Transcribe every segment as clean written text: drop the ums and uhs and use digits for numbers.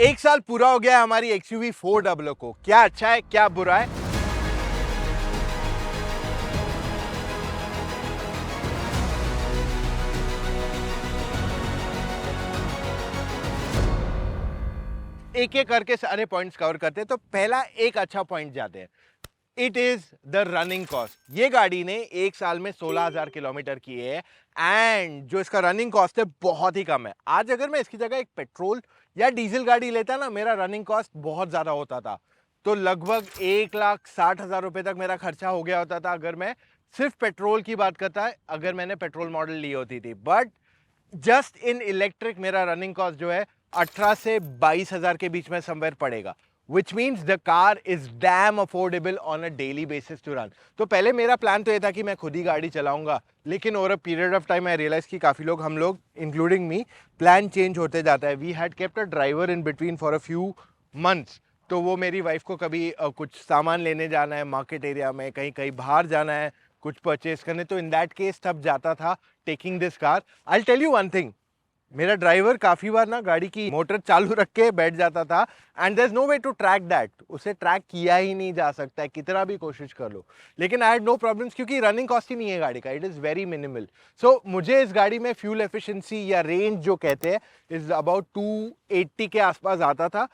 एक साल पूरा हो गया है हमारी XUV 400 को। क्या अच्छा है, क्या बुरा है। एक एक करके सारे पॉइंट्स कवर करते हैं। तो पहला एक अच्छा पॉइंट जाते हैं, it is the running cost. ये गाड़ी ने एक साल में 16,000 किलोमीटर किए है एंड जो इसका रनिंग कॉस्ट है बहुत ही कम है। आज अगर मैं इसकी जगह एक पेट्रोल या डीजल गाड़ी लेता ना, मेरा रनिंग कॉस्ट बहुत ज्यादा होता था। तो लगभग 1,60,000 रुपए तक मेरा खर्चा हो गया होता था अगर मैं सिर्फ पेट्रोल की बात करता है, अगर मैंने पेट्रोल मॉडल ली होती थी। बट जस्ट इन इलेक्ट्रिक मेरा रनिंग कॉस्ट जो है 18 से 22,000 के बीच में समवेयर पड़ेगा, which means the car is damn affordable on a daily basis to run। तो पहले मेरा प्लान तो ये था कि मैं खुद ही गाड़ी चलाऊंगा, लेकिन over a period of time I realise कि काफी लोग, हम लोग इंक्लूडिंग मी, प्लान चेंज होते जाता है। We had kept a driver in between for a few months. तो वो मेरी वाइफ को कभी कुछ सामान लेने जाना है मार्केट एरिया में, कहीं कहीं बाहर जाना है कुछ परचेज करने, तो इन दैट केस तब जाता था taking this car. I tell you one thing, मेरा ड्राइवर काफी बार ना गाड़ी की मोटर चालू रख के बैठ जाता था and there is no way to track that. उसे ट्रैक किया ही नहीं जा सकता है कितना भी कोशिश कर लो। लेकिन आई हैड नो प्रॉब्लम्स क्योंकि रनिंग कॉस्ट ही नहीं है गाड़ी का, इट इज वेरी मिनिमल। सो मुझे इस गाड़ी में फ्यूल एफिशिएंसी या रेंज जो कहते हैं इज अबाउट 280 के आसपास आता था।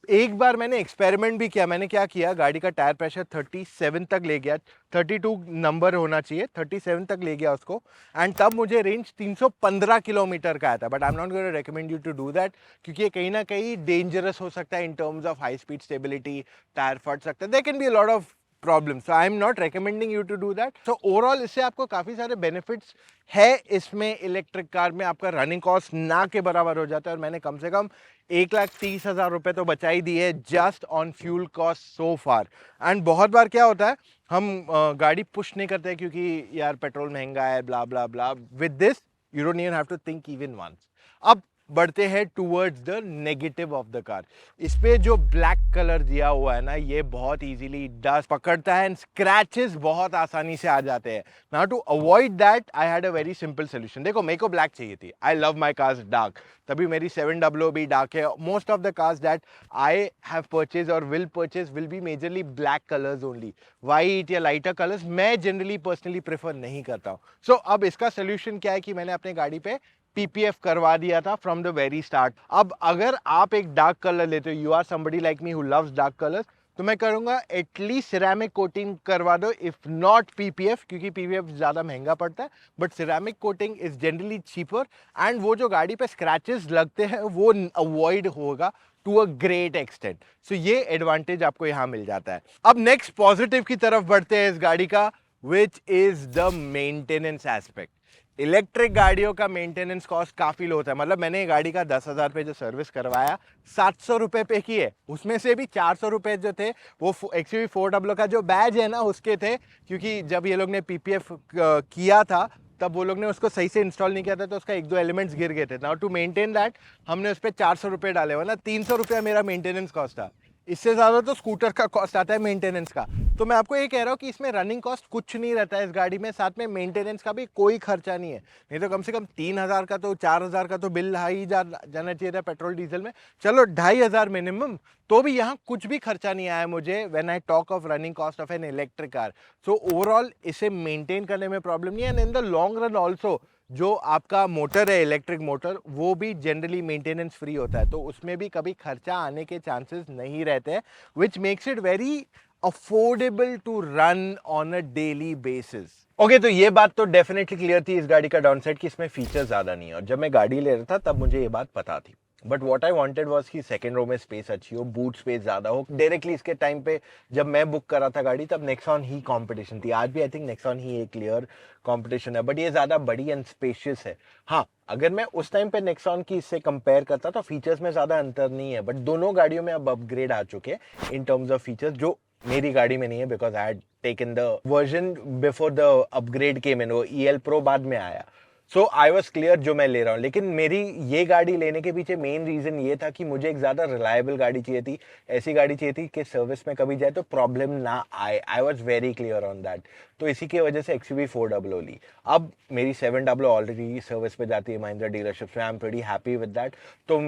एक बार मैंने एक्सपेरिमेंट भी किया। मैंने क्या किया, गाड़ी का टायर प्रेशर 37 तक ले गया, 32 नंबर होना चाहिए, 37 तक ले गया उसको, एंड तब मुझे रेंज 315 किलोमीटर का आया था। But I am not going to recommend you to do that, क्योंकि ये कहीं ना कहीं डेंजरस हो सकता है in terms of high speed stability. Tyre फट सकता है, there can be a lot of problem. So I am not recommending you to do that. So overall इससे आपको काफी सारे बेनिफिट्स है। इसमें इलेक्ट्रिक कार में आपका रनिंग कॉस्ट ना के बराबर हो जाता है, और मैंने कम से कम 1,30,000 रुपए तो बचा ही दिए just on fuel cost so far. And बहुत बार क्या होता है, हम गाड़ी पुश नहीं करते क्योंकि यार पेट्रोल महंगा है, blah blah blah. With this you don't even have to think even once. अब बढ़ते हैं towards the negative of the car. इस पे जो ब्लैक कलर दिया हुआ है ना, ये बहुत इजीली डस्ट पकड़ता है एंड स्क्रैचेस बहुत आसानी से आ जाते हैं। Now to avoid that I had a very simple solution. देखो, मेरे को ब्लैक चाहिए थी, I love my cars dark, तभी मेरी 700 भी डार्क है। Most of the cars that I have purchase और will purchase will be majorly black colours only. White या लाइटर कलर्स मैं जनरली पर्सनली प्रेफर नहीं करता हूँ। सो अब इसका सोल्यूशन क्या है कि मैंने अपने गाड़ी पे पीपीएफ करवा दिया था फ्रॉम द वेरी स्टार्ट। अब अगर आप एक डार्क कलर लेते हो, you are somebody like me who loves dark colours, तो मैं करूंगा एटलीस्ट सिरेमिक कोटिंग करवा दो, इफ नॉट पीपीएफ, क्योंकि पीपीएफ ज्यादा महंगा पड़ता है। But ceramic coating is generally cheaper and वो जो गाड़ी पे स्क्रैचेस लगते हैं वो अवॉइड होगा टू अ ग्रेट एक्सटेंट। सो ये एडवांटेज आपको यहां मिल जाता है। अब नेक्स्ट पॉजिटिव की तरफ बढ़ते हैं इस गाड़ी का, which is the maintenance aspect. Electric गाड़ियों का मेंटेनेंस कॉस्ट काफी लो होता है। मतलब मैंने गाड़ी का 10,000 पे जो सर्विस करवाया, 700 रुपए पे किए, उसमें से भी 400 रुपए जो थे वो XUV 400 का जो बैज है ना उसके थे, क्योंकि जब ये लोग ने पीपीएफ किया था तब वो लोग ने उसको सही से इंस्टॉल नहीं किया था, तो उसका एक दो एलिमेंट्स गिर गए थे। नाउ टू मेंटेन दैट हमने उस पर 400 रुपए डाले, वरना 300 रुपया मेरा मेंटेनेंस कॉस्ट था। इससे ज्यादा तो स्कूटर का कॉस्ट आता है मेंटेनेंस का। तो मैं आपको ये कह रहा हूँ कि इसमें रनिंग कॉस्ट कुछ नहीं रहता है इस गाड़ी में, साथ में मेंटेनेंस का भी कोई खर्चा नहीं है। नहीं तो कम से कम 3,000 का तो 4,000 का तो बिल ही जाना चाहिए था पेट्रोल डीजल में। चलो 2,500 मिनिमम, तो भी यहाँ कुछ भी खर्चा नहीं आया मुझे when I talk of running cost of an electric car. So overall इसे मेंटेन करने में प्रॉब्लम नहीं है, and in the long run also जो आपका मोटर है इलेक्ट्रिक मोटर, वो भी जनरली मेंटेनेंस फ्री होता है, तो उसमें भी कभी खर्चा आने के चांसेस नहीं रहते हैं, which makes it very affordable to run on a daily basis. Okay, तो ये बात तो डेफिनेटली क्लियर थी इस गाड़ी का डाउनसाइड कि इसमें फीचर ज्यादा नहीं है, और जब मैं गाड़ी ले रहा था तब मुझे ये बात पता थी। But what I wanted was कि सेकेंड रो में स्पेस अच्छी हो, बूट स्पेस ज्यादा हो। डायरेक्टली इसके टाइम पे जब मैं बुक कर रहा था गाड़ी तब नेक्सॉन ही कंपटीशन थी, आज भी आई थिंक नेक्सॉन ही एक क्लियर कंपटीशन है, बट ये ज्यादा बड़ी एंड स्पेशियस है। हाँ, अगर मैं उस टाइम पे नेक्सॉन की इससे कंपेयर करता तो फीचर्स में ज्यादा अंतर नहीं है, बट दोनों गाड़ियों में अब अपग्रेड आ चुके हैं इन टर्म्स ऑफ फीचर्स, जो मेरी गाड़ी में नहीं है, because I had taken the version before the upgrade came in, वो EL Pro बाद में आया। सो आई वॉज क्लियर जो मैं ले रहा हूँ, लेकिन मेरी ये गाड़ी लेने के पीछे मेन रीज़न ये था कि मुझे एक ज़्यादा रिलायबल गाड़ी चाहिए थी, ऐसी गाड़ी चाहिए थी कि सर्विस में कभी जाए तो प्रॉब्लम ना आए। I was very clear on that. तो इसी की वजह से XUV 400 ली। अब मेरी 700 ऑलरेडी सर्विस पे जाती है महिंद्रा डीलरशिप से, I am pretty happy with that. तो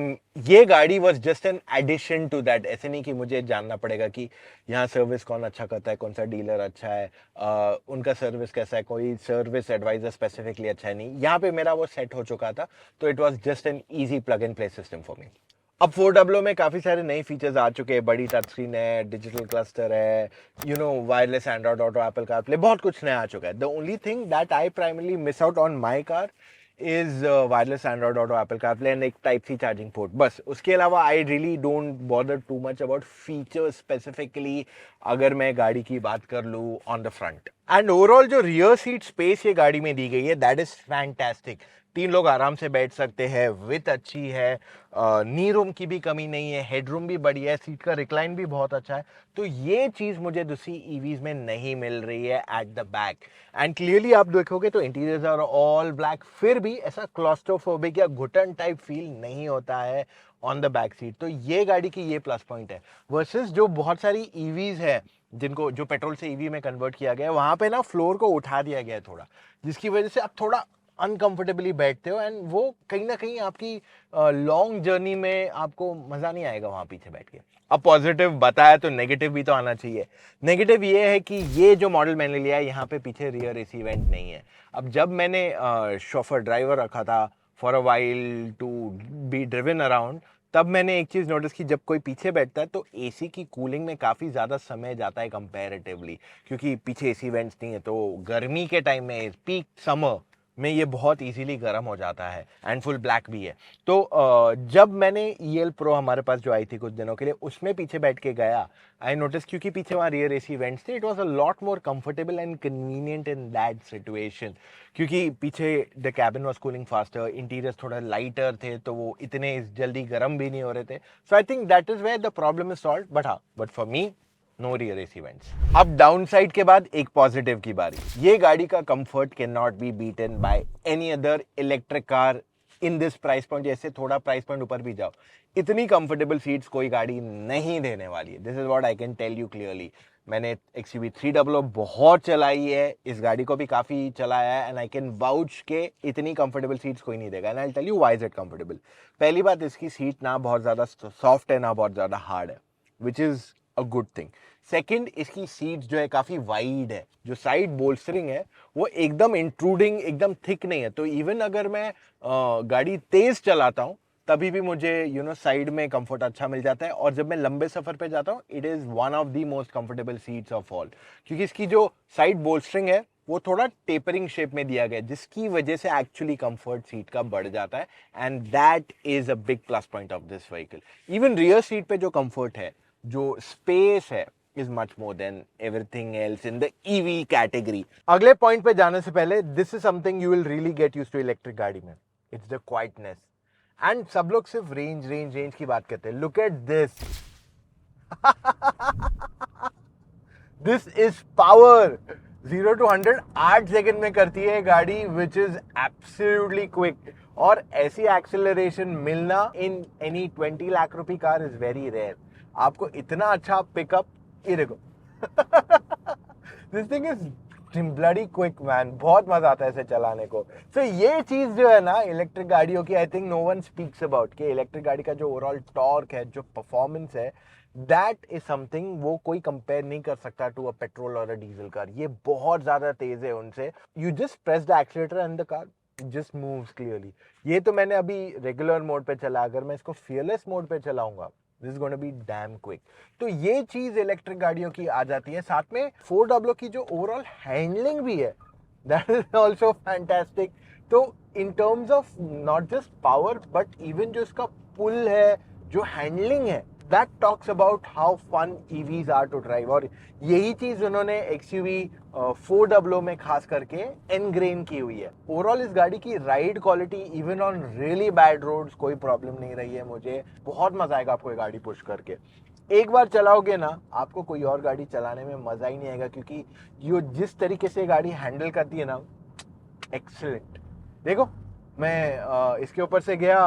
ये गाड़ी was just an addition to that. ऐसे नहीं कि मुझे जानना पड़ेगा कि यहाँ सर्विस कौन अच्छा करता है, कौन सा डीलर अच्छा है, उनका सर्विस कैसा है, कोई सर्विस एडवाइजर स्पेसिफिकली अच्छा है, नहीं, यहाँ पे मेरा वो सेट हो चुका था। तो it was just an easy plug and play system for me. अब 400 में काफ़ी सारे नए फीचर्स आ चुके हैं, बड़ी टच स्क्रीन है, डिजिटल क्लस्टर है, wireless Android auto, Apple CarPlay, बहुत कुछ नया आ चुका है। The only thing that I primarily miss out on my car is wireless Android auto, Apple CarPlay and एक टाइप सी चार्जिंग पोर्ट, बस। उसके अलावा I really don't bother too much about features specifically, अगर मैं गाड़ी की बात कर लूँ on the front. And overall जो रियर सीट स्पेस ये गाड़ी में दी गई है, दैट इज फैंटास्टिक। 3 लोग आराम से बैठ सकते हैं, विथ अच्छी है, नी रूम की भी कमी नहीं है, हेडरूम भी बढ़िया है, सीट का रिक्लाइन भी बहुत अच्छा है। तो ये चीज़ मुझे दूसरी ईवीज में नहीं मिल रही है at the back. And clearly आप देखोगे तो इंटीरियर्स आर ऑल ब्लैक, फिर भी ऐसा क्लॉस्ट्रोफोबिक या घुटन टाइप फील नहीं होता है ऑन द बैक सीट। तो ये गाड़ी की ये प्लस पॉइंट है वर्सेस जो बहुत सारी ईवीज है जिनको जो पेट्रोल से ईवी में कन्वर्ट किया गया है, वहां पे ना फ्लोर को उठा दिया गया है थोड़ा, जिसकी वजह से आप थोड़ा अनकंफर्टेबली बैठते हो एंड वो कहीं ना कहीं आपकी लॉन्ग जर्नी में आपको मजा नहीं आएगा वहां पीछे बैठ के। अब पॉजिटिव बताया तो नेगेटिव भी तो आना चाहिए। नेगेटिव ये है कि ये जो मॉडल मैंने लिया है, यहाँ पे पीछे रियर एसी वेंट नहीं है। अब जब मैंने शोफर ड्राइवर रखा था for a while to be driven around, तब मैंने एक चीज़ नोटिस की, जब कोई पीछे बैठता है तो एसी की कूलिंग में काफ़ी ज़्यादा समय जाता है कंपैरेटिवली, क्योंकि पीछे एसी वेंट्स नहीं है। तो गर्मी के टाइम में, पीक समर में, ये बहुत इजीली गर्म हो जाता है एंड फुल ब्लैक भी है। तो जब मैंने EL Pro हमारे पास जो आई थी कुछ दिनों के लिए, उसमें पीछे बैठ के गया, आई नोटिस क्योंकि पीछे वहाँ रियर एसी वेंट्स थे, it was a lot more comfortable and convenient in that situation, क्योंकि पीछे the cabin was cooling faster, interiors थोड़ा लाइटर थे, तो वो इतने जल्दी गर्म भी नहीं हो रहे थे। So I think that is where the problem is solved. But for me, no rear AC vents. अब डाउनसाइड के बाद एक पॉजिटिव की बारी। ये गाड़ी का comfort can not be beaten by any other electric car in this price point. जैसे थोड़ा प्राइस पॉइंट ऊपर भी जाओ, इतनी कंफर्टेबल सीट्स कोई गाड़ी नहीं देने वाली है। This is what I can tell you clearly. मैंने XUV 300 बहुत चलाई है, इस गाड़ी को भी काफ़ी चलाया है, एंड आई कैन वाउच के इतनी कंफर्टेबल सीट्स कोई नहीं देगा। And I tell you why is it comfortable. पहली बात, इसकी सीट ना बहुत ज़्यादा सॉफ्ट है ना बहुत ज़्यादा हार्ड है, which is a good thing. Second, इसकी सीट जो है काफ़ी वाइड है, जो साइड बोल्स्टरिंग है वो एकदम इंट्रूडिंग, एकदम थिक नहीं है। तो इवन अगर मैं गाड़ी तेज़ चलाता हूँ तभी भी मुझे साइड में कंफर्ट अच्छा मिल जाता है। और जब मैं लंबे सफ़र पे जाता हूँ, it is one of the most comfortable seats of all, क्योंकि इसकी जो साइड बोल्स्टरिंग है वो थोड़ा टेपरिंग शेप में दिया गया है, जिसकी वजह से एक्चुअली कंफर्ट सीट का बढ़ जाता है, and that is a big plus point of this vehicle. Even rear seat पे जो कंफर्ट है, जो स्पेस है, is much more than everything else in the EV category. अगले पॉइंट पे जाने से पहले, this is something you will really get used to electric गाड़ी में, it's the quietness. एंड सब लोग सिर्फ रेंज की बात करते हैं। Look at this, this is power. 0 to 100 8 second में करती है गाड़ी, विच इज एब्सोल्युटली क्विक। और ऐसी एक्सेलरेशन मिलना in any 20 lakh rupee car is very rare. आपको इतना अच्छा पिकअप, ये देखो this thing is bloody quick man, बहुत मजा आता है इसे चलाने को। सो ये चीज जो है ना इलेक्ट्रिक गाड़ियों की, I think no one speaks about, कि इलेक्ट्रिक गाड़ी का जो ओवरऑल टॉर्क है, जो परफॉर्मेंस है, दैट इज समथिंग वो कोई कंपेयर नहीं कर सकता टू अ पेट्रोल और अ डीजल कार। ये बहुत ज्यादा तेज है उनसे। You just press the accelerator and the car just moves clearly. ये तो मैंने अभी रेगुलर मोड पे चला, अगर मैं इसको फियरलेस मोड पे चलाऊंगा, this is gonna be dam quick. तो ये चीज इलेक्ट्रिक गाड़ियों की आ जाती है। साथ में 400 की जो ओवरऑल हैंडलिंग भी है, दैट इज ऑल्सो फैंटास्टिक। तो in terms of not just power but even जो इसका पुल है, जो हैंडलिंग है, that talks about how fun EVs are to drive. और यही चीज उन्होंने XUV 400 में खास करके एनग्रेन की हुई है। ओवरऑल इस गाड़ी की ride quality even on really bad roads कोई प्रॉब्लम नहीं रही है मुझे। बहुत मजा आएगा आपको ये गाड़ी पुश करके। एक बार चलाओगे ना, आपको कोई और गाड़ी चलाने में मजा ही नहीं आएगा, क्योंकि ये जिस तरीके से गाड़ी हैंडल करती है ना, एक्सीलेंट। देखो मैं इसके ऊपर से गया,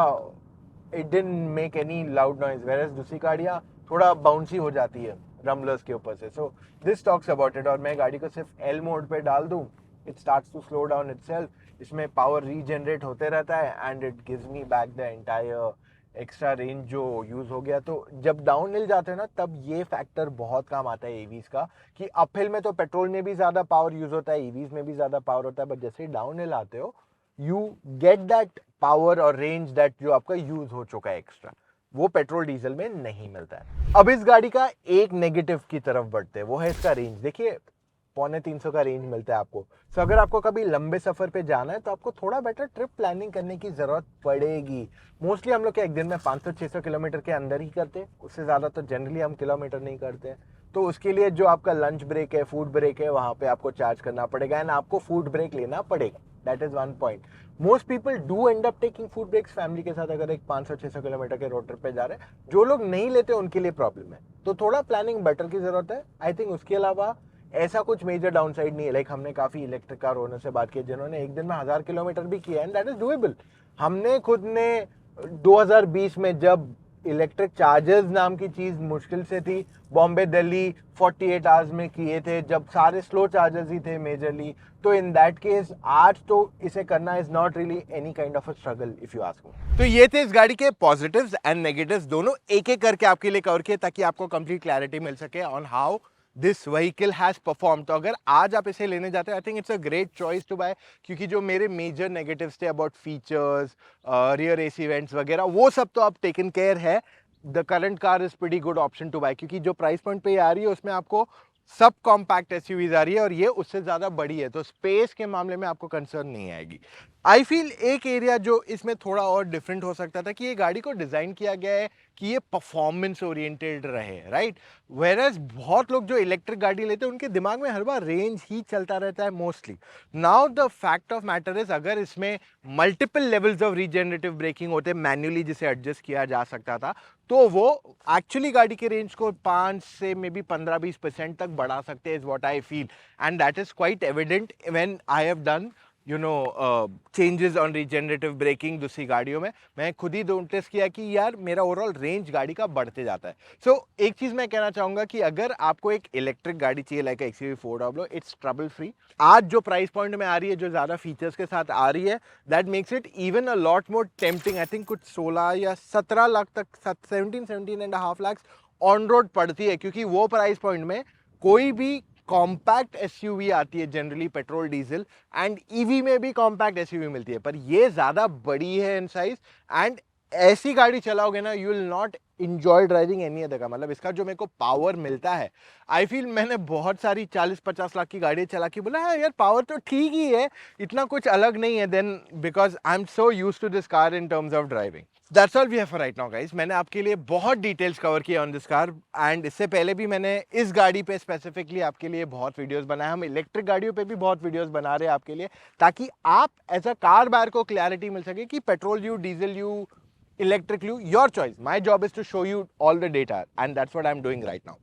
it didn't make any loud noise, whereas दूसरी गाड़ियाँ थोड़ा बाउंसी हो जाती है रम्बलर्स के ऊपर से. So this talks about it. और मैं गाड़ी को सिर्फ एल मोड पे डाल दूं, it starts to slow down itself. इसमें पावर रीजनरेट होते रहता है and it gives me back the entire extra range जो यूज हो गया. तो जब डाउन हिल जाते हैं ना, तब ये फैक्टर बहुत काम आता है ईवीज का, कि अप हिल में तो पेट्रोल में भी ज्यादा पावर यूज होता है, ईवीज में भी ज्यादा पावर होता है, बट जैसे डाउन हिल आते हो यू गेट दैट पावर और रेंज दैट जो आपका यूज हो चुका है एक्स्ट्रा, वो पेट्रोल डीजल में नहीं मिलता है. अब इस गाड़ी का एक नेगेटिव की तरफ बढ़ते हैं, वो है इसका रेंज. देखिए 250 का रेंज मिलता है आपको. सो अगर आपको कभी लंबे सफर पे जाना है तो आपको थोड़ा बेटर ट्रिप प्लानिंग करने की जरूरत पड़ेगी. मोस्टली हम लोग क्या एक दिन में 500-600 किलोमीटर के अंदर ही करते हैं, उससे ज्यादा तो जनरली हम किलोमीटर नहीं करते हैं. तो उसके लिए जो आपका लंच ब्रेक है, फूड ब्रेक है, वहां पे आपको चार्ज करना पड़ेगा एंड आपको फूड ब्रेक लेना पड़ेगा. That is one point. Most people do end up taking food breaks family के साथ, अगर एक 500-600 किलोमीटर के रोड ट्रिप पे जा रहे हैं. जो लोग नहीं लेते उनके लिए प्रॉब्लम है, तो थोड़ा प्लानिंग बेटर की जरूरत है आई थिंक. उसके अलावा ऐसा कुछ मेजर डाउनसाइड नहीं है. लाइक हमने काफी इलेक्ट्रिक कार ओनर से बात की जिन्होंने एक दिन में 1000 किलोमीटर भी किया एंड दैट इज डूएबल. हमने खुद ने 2020 में जब इलेक्ट्रिक चार्जर्स नाम की चीज मुश्किल से थी, बॉम्बे दिल्ली 48 आवर्स में किए थे, जब सारे स्लो चार्जर्स ही थे मेजरली. तो इन दैट केस आज तो इसे करना is not really any kind of a struggle if you ask me. तो ये थे इस गाड़ी के पॉजिटिव्स एंड नेगेटिव्स, दोनों एक एक करके आपके लिए कवर किए ताकि आपको कंप्लीट क्लैरिटी मिल सके on how this vehicle has perform. तो अगर आज आप इसे लेने जाते हो, I think it's a great choice to buy, क्योंकि जो मेरे मेजर नेगेटिव्स थे about features, rear AC vents वगैरह, वो सब तो अब टेकन केयर है. The current car is pretty good option to buy, क्योंकि जो प्राइस पॉइंट पे आ रही है उसमें आपको सब कॉम्पैक्ट एसयूवीज आ रही है और ये उससे ज्यादा बड़ी है, तो स्पेस के मामले में आपको कंसर्न नहीं आएगी. आई फील एक एरिया जो इसमें थोड़ा और डिफरेंट हो सकता था कि ये गाड़ी को डिजाइन किया गया है कि ये परफॉर्मेंस ओरिएंटेड रहे, राइट. वेयरएज बहुत लोग जो इलेक्ट्रिक गाड़ी लेते हैं उनके दिमाग में हर बार रेंज ही चलता रहता है mostly. Now the fact of matter is, अगर इसमें multiple levels of regenerative braking होते, मैन्युअली जिसे एडजस्ट किया जा सकता था, तो वो एक्चुअली गाड़ी के रेंज को 5 से मे बी 15-20% तक बढ़ा सकते हैं, is what I feel. And that is quite evident when I have done changes on regenerative braking दूसरी गाड़ियों में. मैं खुद ही नोटिस किया कि यार मेरा ओवरऑल रेंज गाड़ी का बढ़ते जाता है. सो एक चीज मैं कहना चाहूंगा कि अगर आपको एक इलेक्ट्रिक गाड़ी चाहिए like XUV 4W, it's trouble free. आज जो प्राइस पॉइंट में आ रही है, जो ज्यादा फीचर्स के साथ आ रही है, that makes it even a lot more tempting. I think कुछ 16 या 17 लाख तक, 17.5 लाख ऑन रोड पड़ती है, क्योंकि वो प्राइस पॉइंट में कोई भी कॉम्पैक्ट एसयूवी आती है generally petrol diesel, and EV में भी कॉम्पैक्ट एसयूवी मिलती है, पर ये ज्यादा बड़ी है इन साइज. एंड ऐसी गाड़ी चलाओगे ना, you will not enjoy driving any other का. मतलब इसका जो मेरे को पावर मिलता है, आई फील मैंने बहुत सारी 40-50 लाख की गाड़ी चला के बोला है यार पावर तो ठीक ही है, इतना कुछ अलग नहीं है. Then because I am so used to this car in terms of driving. That's all we have for right now guys. मैंने आपके लिए बहुत डिटेल्स कवर किए ऑन दिस कार, एंड इससे पहले भी मैंने इस गाड़ी पे स्पेसिफिकली आपके लिए बहुत वीडियोस बनाए. हम इलेक्ट्रिक गाड़ियों पे भी बहुत वीडियोस बना रहे हैं आपके लिए, ताकि आप एज अ कार बायर को क्लैरिटी मिल सके कि petrol you, diesel you, electric you, your choice. My job is to show you all the data and that's what I am doing right now.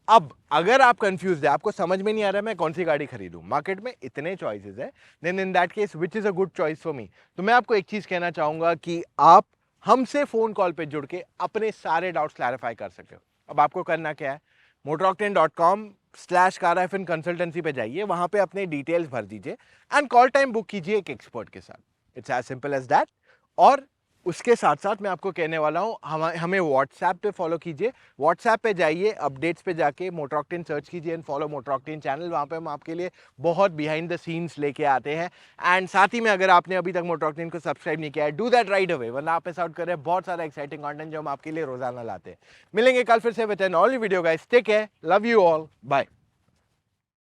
अब अगर आप कंफ्यूज है, आपको समझ में नहीं आ रहा है मैं कौन सी गाड़ी खरीदूं, मार्केट में इतने चॉइसेस है, then in that case which is a good choice for me. तो मैं आपको एक चीज कहना चाहूंगा कि आप हमसे फोन कॉल पे जुड़ के अपने सारे डाउट्स क्लैरिफाई कर सकते हो. अब आपको करना क्या है, motoroctane.com/car-consultancy पे जाइए, वहां पे अपने डिटेल्स भर दीजिए एंड कॉल टाइम बुक कीजिए एक एक्सपर्ट के साथ. It's as simple as that. और उसके साथ साथ मैं आपको कहने वाला हूँ, हमें व्हाट्सएप पे फॉलो कीजिए. व्हाट्सएप पे जाइए, अपडेट्स पे जाके मोटर ऑक्टेन सर्च कीजिए and follow motor octane channel. वहाँ पे हम आपके लिए बहुत बिहाइंड द सीन्स लेके आते हैं. एंड साथ ही में अगर आपने अभी तक मोटर ऑक्टेन को सब्सक्राइब नहीं किया है, डू दैट राइट अवे, वरना आप मिस आउट कर रहे हैं बहुत सारा एक्साइटिंग कंटेंट जो हम आपके लिए रोजाना लाते हैं. मिलेंगे कल फिर से with an all video guys. Take care, love you all, bye.